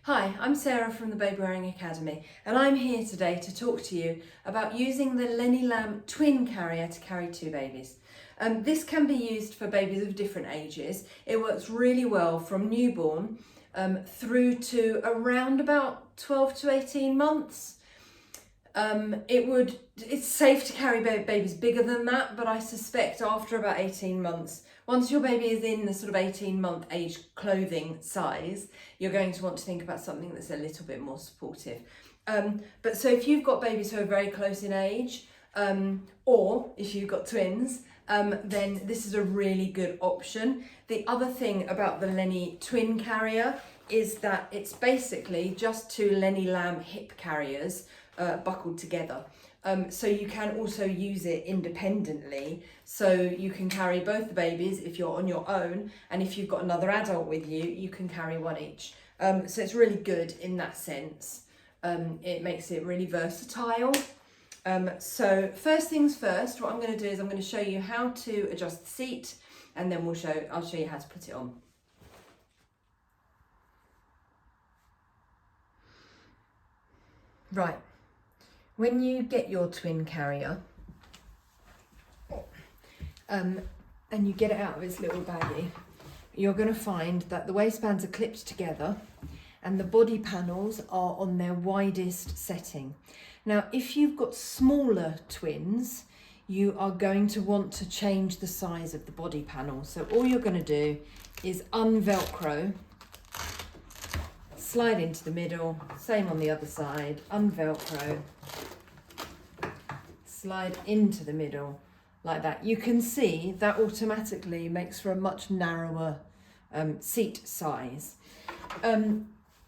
Hi, I'm Sarah from the Baby Wearing Academy, and I'm here today to talk to you about using the LennyLamb twin carrier to carry two babies. This can be used for babies of different ages. It works really well from newborn through to around about 12 to 18 months. It's safe to carry babies bigger than that, but I suspect after about 18 months, once your baby is in the sort of 18-month age clothing size, you're going to want to think about something that's a little bit more supportive. But so if you've got babies who are very close in age, or if you've got twins, then this is a really good option. The other thing about the Lenny twin carrier is that it's basically just two LennyLamb Hip Carriers buckled together. So you can also use it independently. So you can carry both the babies if you're on your own, and if you've got another adult with you, you can carry one each. So it's really good in that sense. It makes it really versatile. So first things first, what I'm going to do is I'm going to show you how to adjust the seat, and then I'll show you how to put it on. Right. When you get your twin carrier and you get it out of its little baggie, you're going to find that the waistbands are clipped together and the body panels are on their widest setting. Now, if you've got smaller twins, you are going to want to change the size of the body panel. So all you're going to do is unvelcro, slide into the middle, same on the other side, unvelcro, slide into the middle like that. You can see that automatically makes for a much narrower seat size.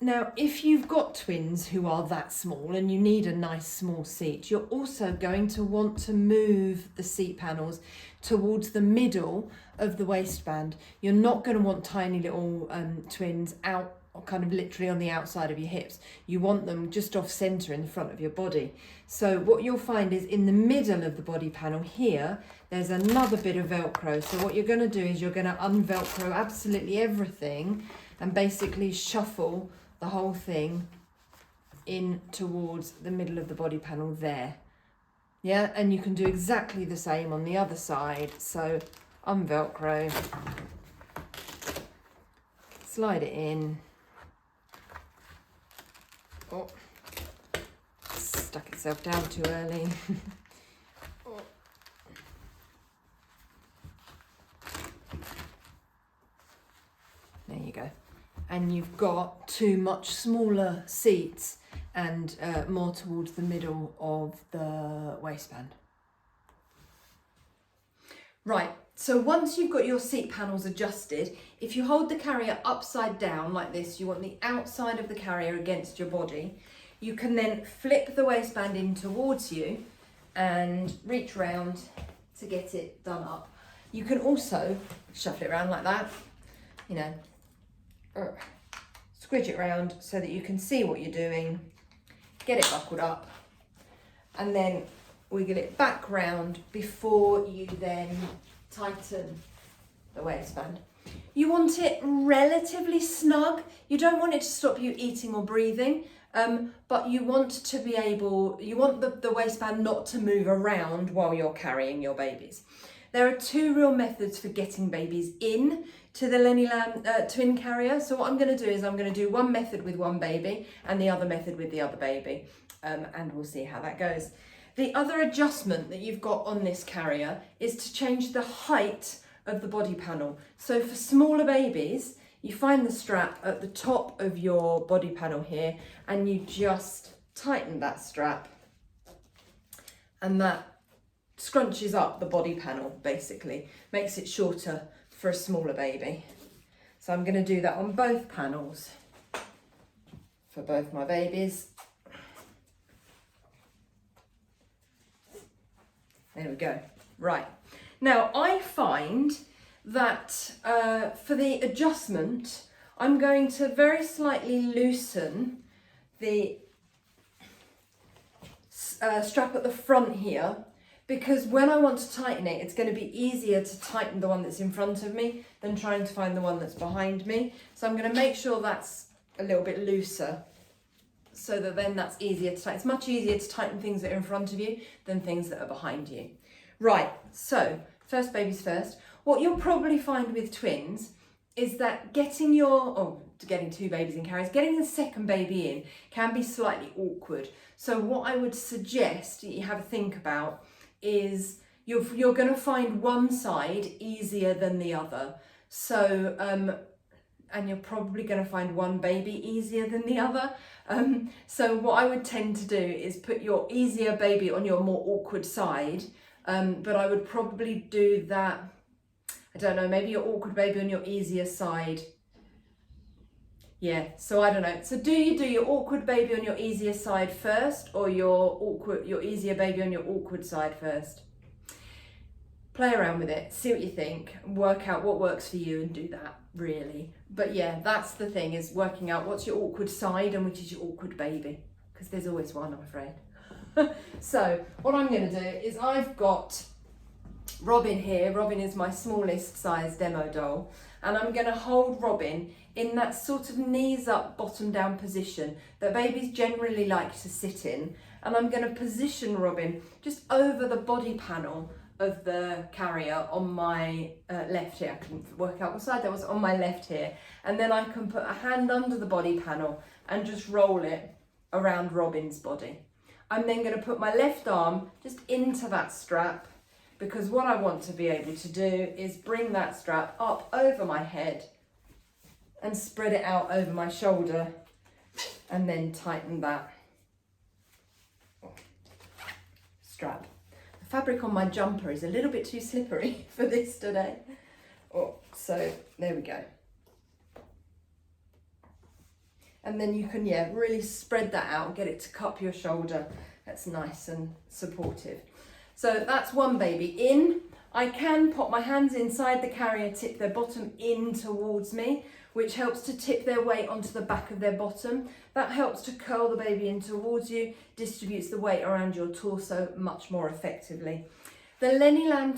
Now, if you've got twins who are that small and you need a nice small seat, you're also going to want to move the seat panels towards the middle of the waistband. You're not going to want tiny little twins out, or kind of literally on the outside of your hips. You want them just off center in the front of your body. So what you'll find is in the middle of the body panel here, there's another bit of Velcro. So what you're going to do is you're going to unvelcro absolutely everything and basically shuffle the whole thing in towards the middle of the body panel there. Yeah, and you can do exactly the same on the other side. So unvelcro, slide it in. Oh, stuck itself down too early. Oh. There you go. And you've got two much smaller seats and more towards the middle of the waistband. Right, so once you've got your seat panels adjusted, if you hold the carrier upside down like this, you want the outside of the carrier against your body, you can then flip the waistband in towards you and reach round to get it done up. You can also shuffle it around like that, you know, squidge it round so that you can see what you're doing, get it buckled up, and then wiggle it back round before you then tighten the waistband. You want it relatively snug. You don't want it to stop you eating or breathing, but you want to be able, you want the waistband not to move around while you're carrying your babies. There are two real methods for getting babies in to the LennyLamb twin carrier. So what I'm going to do is I'm going to do one method with one baby and the other method with the other baby, and we'll see how that goes. The other adjustment that you've got on this carrier is to change the height of the body panel. So for smaller babies, you find the strap at the top of your body panel here, and you just tighten that strap, and that scrunches up the body panel, basically, makes it shorter for a smaller baby. So I'm going to do that on both panels for both my babies. There we go. Right. Now I find that for the adjustment, I'm going to very slightly loosen the strap at the front here, because when I want to tighten it, it's going to be easier to tighten the one that's in front of me than trying to find the one that's behind me. So I'm going to make sure that's a little bit looser, so that then that's easier to tighten. It's much easier to tighten things that are in front of you than things that are behind you. Right, so first babies first. What you'll probably find with twins is that getting two babies in carriers, getting the second baby in can be slightly awkward. So what I would suggest that you have a think about is you're going to find one side easier than the other. So, and you're probably going to find one baby easier than the other. So what I would tend to do is put your easier baby on your more awkward side. But I would probably do that, I don't know, maybe your awkward baby on your easier side. Yeah, so I don't know. So do you do your awkward baby on your easier side first, or your easier baby on your awkward side first? Play around with it, see what you think, work out what works for you and do that, really. But yeah, that's the thing, is working out what's your awkward side and which is your awkward baby, because there's always one, I'm afraid. So what I'm going to do is I've got Robin here. Robin is my smallest size demo doll, and I'm going to hold Robin in that sort of knees up, bottom down position that babies generally like to sit in, and I'm going to position Robin just over the body panel of the carrier on my left here. I couldn't work out what side that was, on my left here, and then I can put a hand under the body panel and just roll it around Robin's body. I'm then going to put my left arm just into that strap, because what I want to be able to do is bring that strap up over my head and spread it out over my shoulder, and then tighten that strap. The fabric on my jumper is a little bit too slippery for this today. So there we go. And then you can, really spread that out, get it to cup your shoulder. That's nice and supportive. So that's one baby in. I can pop my hands inside the carrier, tip their bottom in towards me, which helps to tip their weight onto the back of their bottom. That helps to curl the baby in towards you, distributes the weight around your torso much more effectively. The LennyLamb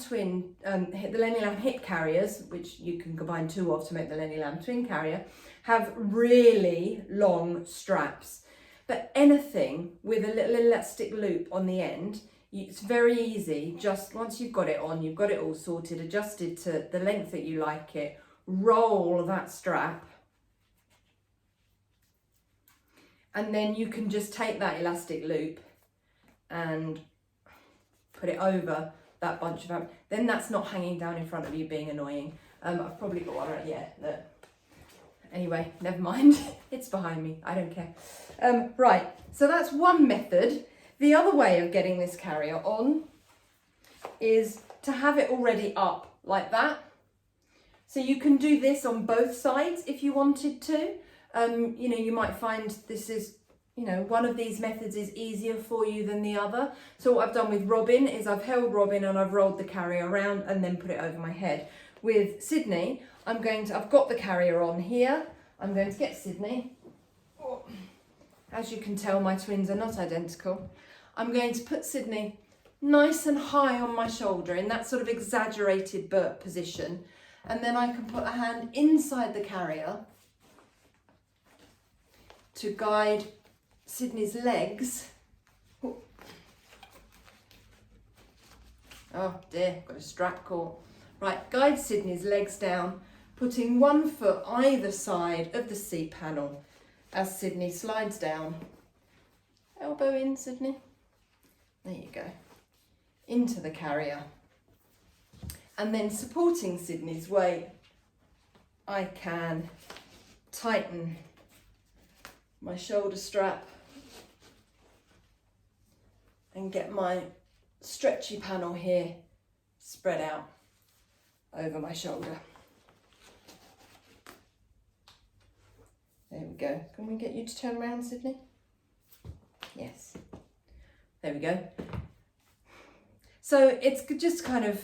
Hip Carriers, which you can combine two of to make the LennyLamb Twin Carrier, have really long straps. But anything with a little elastic loop on the end, it's very easy. Just once you've got it on, you've got it all sorted, adjusted to the length that you like it, roll that strap, and then you can just take that elastic loop and put it over that bunch of fabric. Then that's not hanging down in front of you being annoying. I've probably got one right, look. Anyway, never mind. It's behind me, I don't care. Right, so that's one method. The other way of getting this carrier on is to have it already up like that. So you can do this on both sides if you wanted to. You might find this is, one of these methods is easier for you than the other. So what I've done with Robin is I've held Robin and I've rolled the carrier around and then put it over my head. With Sydney, I've got the carrier on here. I'm going to get Sydney. As you can tell, my twins are not identical. I'm going to put Sydney nice and high on my shoulder in that sort of exaggerated Burt position. And then I can put a hand inside the carrier to guide Sydney's legs. Oh dear, got a strap caught. Right, guide Sydney's legs down, putting one foot either side of the seat panel as Sydney slides down. Elbow in, Sydney. There you go. Into the carrier. And then supporting Sydney's weight, I can tighten my shoulder strap and get my stretchy panel here spread out over my shoulder. There we go. Can we get you to turn around, Sydney? Yes. There we go. So it's just kind of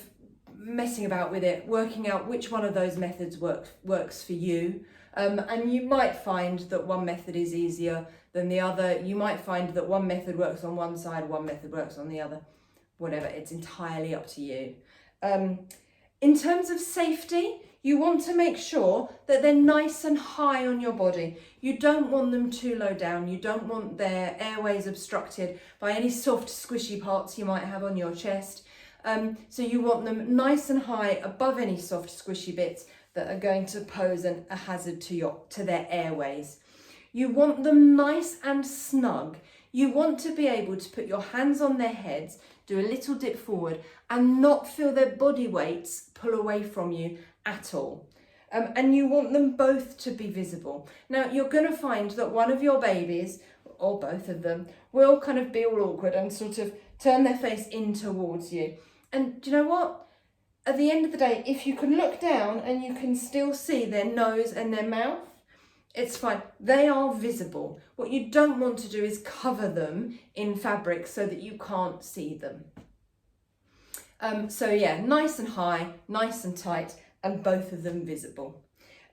messing about with it, working out which one of those methods works for you. And you might find that one method is easier than the other. You might find that one method works on one side, one method works on the other. Whatever, it's entirely up to you. In terms of safety, You want to make sure that they're nice and high on your body. You don't want them too low down. You don't want their airways obstructed by any soft, squishy parts you might have on your chest. So you want them nice and high above any soft, squishy bits that are going to pose a hazard to their airways. You want them nice and snug. You want to be able to put your hands on their heads, do a little dip forward, and not feel their body weights pull away from you at all. And you want them both to be visible. Now, you're going to find that one of your babies, or both of them, will kind of be all awkward and sort of turn their face in towards you. And do you know what? At the end of the day, if you can look down and you can still see their nose and their mouth, it's fine. They are visible. What you don't want to do is cover them in fabric so that you can't see them. So yeah, nice and high, nice and tight, and both of them visible.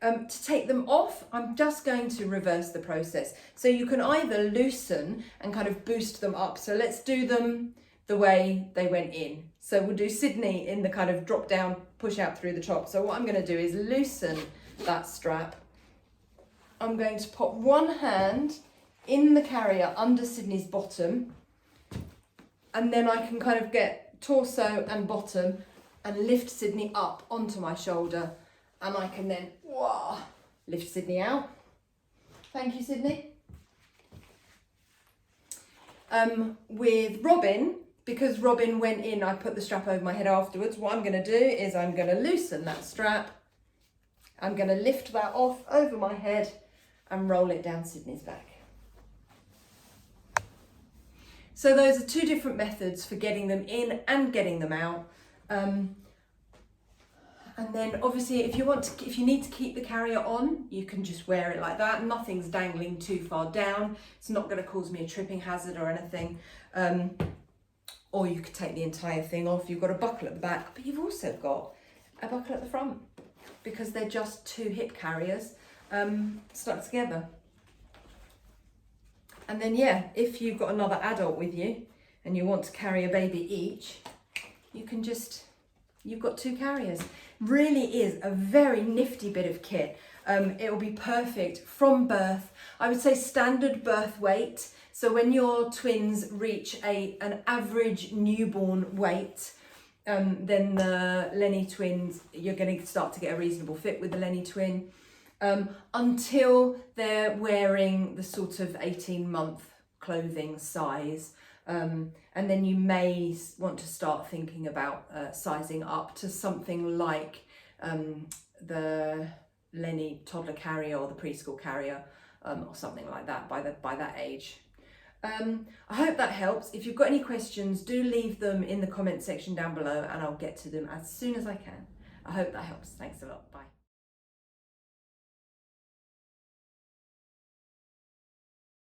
To take them off, I'm just going to reverse the process. So you can either loosen and kind of boost them up. So let's do them the way they went in. So we'll do Sydney in the kind of drop down, push out through the top. So what I'm going to do is loosen that strap. I'm going to pop one hand in the carrier under Sydney's bottom, and then I can kind of get torso and bottom and lift Sydney up onto my shoulder, and I can then lift Sydney out. Thank you, Sydney. With Robin, because Robin went in, I put the strap over my head afterwards. What I'm going to do is I'm going to loosen that strap. I'm going to lift that off over my head and roll it down Sydney's back. So those are two different methods for getting them in and getting them out. And then obviously if you need to keep the carrier on, you can just wear it like that. Nothing's dangling too far down. It's not going to cause me a tripping hazard or anything. Or you could take the entire thing off. You've got a buckle at the back, but you've also got a buckle at the front because they're just two hip carriers stuck together. And then yeah, if you've got another adult with you and you want to carry a baby each, you've got two carriers. Really is a very nifty bit of kit. It will be perfect from birth. I would say standard birth weight. So when your twins reach an average newborn weight, then the Lenny twins, you're going to start to get a reasonable fit with the Lenny twin. Until they're wearing the sort of 18-month clothing size. And then you may want to start thinking about sizing up to something like the Lenny toddler carrier or the preschool carrier or something like that by that age. I hope that helps. If you've got any questions, do leave them in the comment section down below and I'll get to them as soon as I can. I hope that helps. Thanks a lot. Bye.